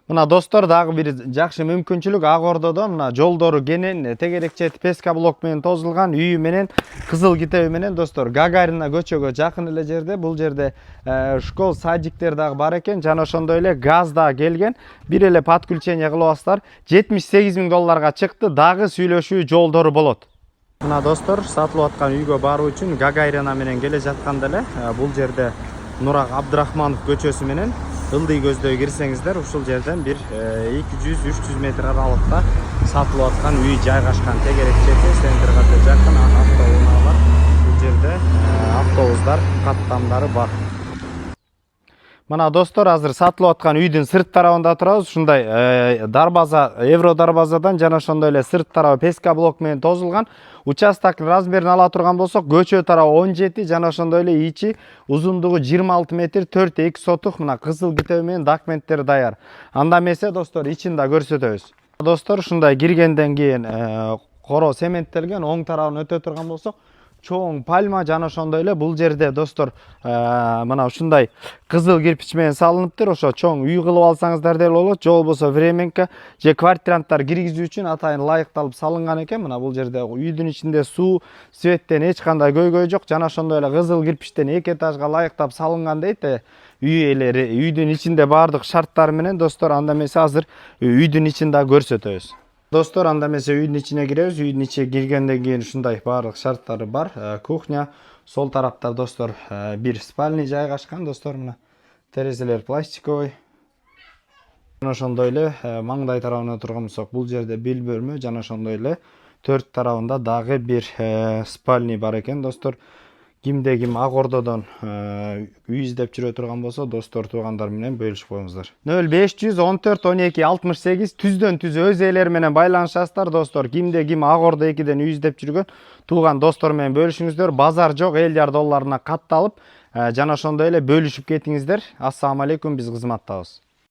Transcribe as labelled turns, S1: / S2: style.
S1: Мына достор, дагы бир жакшы мүмкүнчүлүк. Ак Ордодо мына жолдору кенен, тегерек чети песка блок менен тозулган, үйү менен Кызыл Китеби менен достор Гагарина көчөгө жакын эле жерде. Бул жерде школ, садиктер дагы бар экен, жана ошондой эле газ да келген. Бир эле подключение кылып алсыздар, $78.000 чыкты. Дагы сүйлөшүү жолдору болот. Мына достор, сатылып аткан үйгө баруу үчүн Гагарина менен келе жатканда эле бул жерде Нурак Абдрахманов көчөсү менен Ылдый көздөй кирсеңиздер, ушул жерден бир 200-300 метр аралыкта сатылып аткан үй жайгашкан. Тегерек чети центрге жакын автоунаа бар. Бул жерде автобустар каттамдары бар. Мына достор, азыр сатылып аткан үйдүн сырт тарабында турабыз. Ушундай дарбаза, евро дарбазадан жана ошондой эле сырт тарабы песка блок менен тозулган. Участок размерин ала турган болсок, көчө тарабы 17 жана ошондой эле ичи узундугу 26 метр, 4-2 сотук. Мына Кызыл Китеби менен документтери даяр. Анда эмесе достор, ичин да көрсөтөбүз. Достор, ушундай киргенден кийин коро цементтелген, оң тарабын өтө турган болсок, чоң пальма жана ошондой эле бул жерде достор мына ушундай кызыл кирпич менен салыныптыр. Ошо чоң үй кылып алсаңыздар деле болот, же болбосо временка же квартиранттар киргизүү үчүн атайын ылайыкталып салынган экен. Мына бул жерде үйдүн ичинде суу, светтен эч кандай көйгөй жок, жана ошондой эле кызыл кирпичтен 2 этажга ылайыктап салынган дейт үй ээлери. Үйдүн ичинде баардык шарттары менен достор, анда эмесе азыр үйдүн ичин да көрсөтөбүз. Достор, анда эмесе үйдүн ичине киребиз. Үйдүн ичине киргенден кийин ушундай баардык шарттары бар. Кухня, сол тарапта достор бир спальный жайгашкан. Достор, мына терезелер пластиковый. Жана ошондой эле маңдай тарабына турган болсок, бул жерде бил бөлмө, жана ошондой эле төрт тарабында дагы бир спальный бар экен. Достор, кимде ким Ак Ордодон үй издеп жүрө турган болсо, достор, туугандар менен бөлүшүп коюңуздар. 0514 12 68 түздөн түз өз ээлери менен байланышасыздар. Достор, кимде ким Ак Ордо 2ден үй издеп жүргөн тууган достор менен бөлүшүңүздөр. Базар жок, $50 катталып, жана ошондой эле бөлүшүп кетиңиздер. Ассаламу алейкум, биз кызматтабыз.